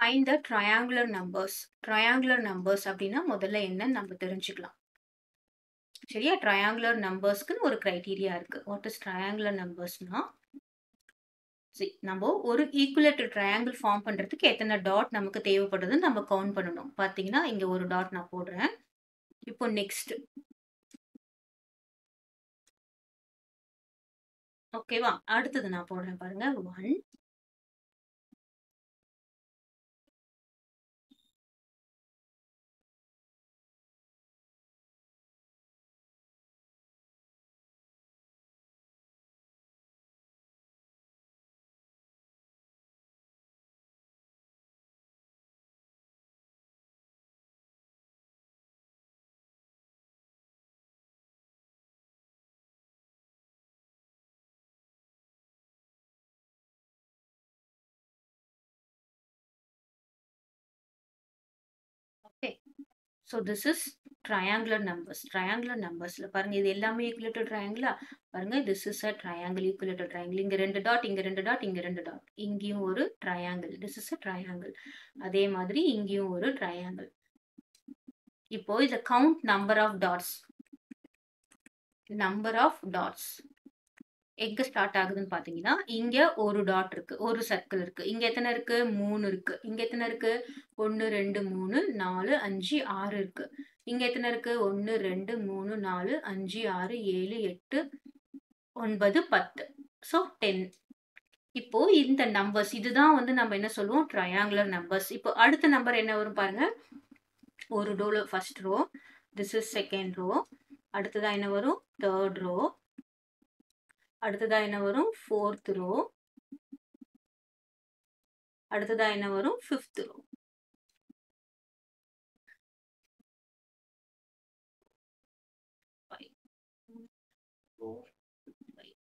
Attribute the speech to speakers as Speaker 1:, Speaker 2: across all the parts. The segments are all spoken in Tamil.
Speaker 1: Find the triangular numbers. Triangular numbers அப்படின்னா முதல்ல என்னன்னு நம்ம தெரிஞ்சுக்கலாம். சரியா? triangular numbersக்குன்னு ஒரு criteria இருக்கு. What is triangular numbersனா? நம்ம ஒரு equilateral triangle form பண்றதுக்கு எத்தனை டாட் நமக்கு தேவைப்படுதுன்னு நம்ம கவுண்ட் பண்ணணும். பாத்தீங்கன்னா இங்க ஒரு டாட் நான் போடுறேன். இப்போ நெக்ஸ்ட். ஓகேவா? அடுத்தது நான் போடுறேன் பாருங்க. 1 okay. So this is triangular numbers. Triangular numbersல பாருங்க இது எல்லாமே equilateral triangle பாருங்க this is a triangle, equilateral triangle. இங்க ரெண்டு டாட், இங்க ரெண்டு டாட், இங்க ரெண்டு டாட். இங்கேயும் ஒரு triangle. This is a triangle. அதே மாதிரி இங்கேயும் ஒரு triangle. இப்போ இத count number of dots. Number of dots. எங்க ஸ்டார்ட் ஆகுதுன்னு பாத்தீங்கன்னா இங்க ஒரு டாட் இருக்கு, ஒரு சர்க்கிள் இருக்கு. இங்க எத்தனை இருக்கு? 3 இருக்கு. இங்க எத்தனை இருக்கு? 1 2 3 4 5 6 இருக்கு. இங்க எத்தனை இருக்கு? 1 2 3 4 5 6 7 8 9 10. சோ 10. இப்போ இந்த நம்பர்ஸ் இதுதான் வந்து நம்ம என்ன சொல்லுவோம்? Triangular numbers. இப்போ அடுத்த நம்பர் என்ன வரும் பாருங்க. ஒரு ரோல first row, this is second row. அடுத்ததா என்ன வரும்? Third row. அடுத்ததா என்ன வரும்? Fourth row. அடுத்ததா என்ன வரும்? Fifth row.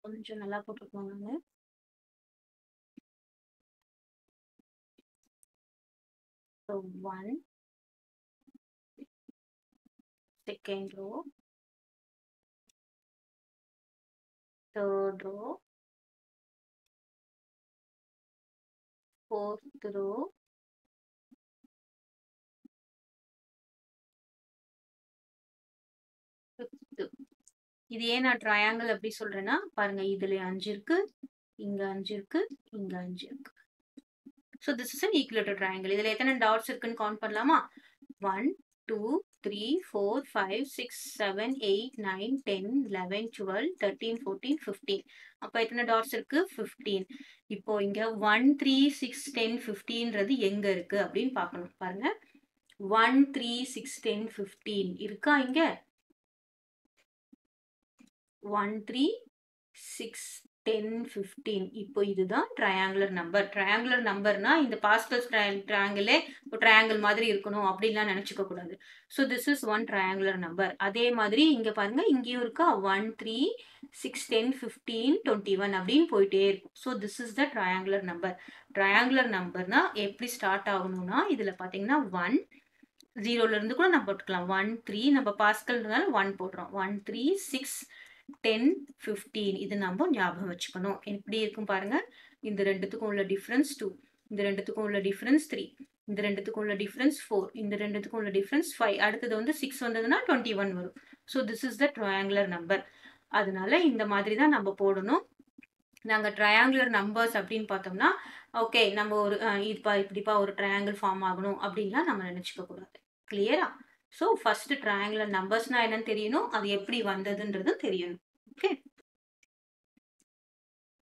Speaker 1: கொஞ்சம் நல்லா போட்டுக்கோங்க. So 1 second row, third row, fourth row, fifth. இது ஏன் நான் ட்ரையாங்கிள் அப்படி சொல்றேன்னா பாருங்க இதுல 5 இருக்கு, இங்க 5 இருக்கு, இங்க 5 இருக்கு. So this is an equilateral triangle. இதுல எத்தனை டாட்ஸ் இருக்குன்னு கவுண்ட் பண்ணலாமா? 1 2 3 4 5 6 7 8 9 10 11 12 13 14 15. அப்ப எத்தனை டாட்ஸ் இருக்கு? 15. இப்போ இங்க 1 3 6 10 15ன்றது எங்க இருக்கு அப்படின்னு பார்க்கணும். பாருங்க 1 3 6 10 15 இருக்கா இங்க? 1 3 6 10 15. இப்போ இதுதான் ட்ரையாங்குலர் நம்பர். ட்ரையாங்குலர் நம்பர்னா இந்த பாஸ்கல்ஸ் ட்ரையாங்கிளே ட்ரையாங்கிள் மாதிரி இருக்கணும் அப்படின்லாம் நினைச்சுக்க கூடாது. So this is one triangular number. அதே மாதிரி இங்க பாருங்க இங்கேயும் இருக்கா 1 3 6 10 15 21 அப்படின்னு போயிட்டே இருக்கும். So this is the triangular number. Triangular நம்பர்னா எப்படி ஸ்டார்ட் ஆகணும்னா இதுல பாத்தீங்கன்னா 1 0ல இருந்து கூட நம்ம போட்டுக்கலாம். 1 3 நம்ம பாஸ்கல்னால 1 போடுறோம். 1 3 6 10 15 இது நம்ம ஞாபகம் வச்சுக்கணும். எப்படி இருக்கும் பாருங்க. இந்த ரெண்டுத்துக்கும் உள்ள டிஃபரன்ஸ் 2, இந்த ரெண்டுத்துக்கும் உள்ள டிஃபரன்ஸ் 3, இந்த ரெண்டுத்துக்கும் உள்ள டிஃபரன்ஸ் 4, இந்த ரெண்டுத்துக்கும் உள்ள டிஃபரன்ஸ் 5. அடுத்தது வந்து 6 வந்ததுன்னா 21 வரும். So this is the triangular number. அதனால இந்த மாதிரி தான் நம்ம போடணும். நாங்க ட்ரையாங்குலர் நம்பர்ஸ் அப்படின்னு பார்த்தோம்னா ஓகே நம்ம ஒரு இப்படிப்பா ஒரு ட்ரையாங்கிள் ஃபார்ம் ஆகணும் அப்படின்லாம் நம்ம நினைச்சுக்க கூடாது. கிளியரா? ஸோ ஃபர்ஸ்ட் ட்ரையாங்குலர் நம்பர்ஸ்னா என்னன்னு தெரியணும், அது எப்படி வந்ததுன்றது தெரியணும். ஓகே.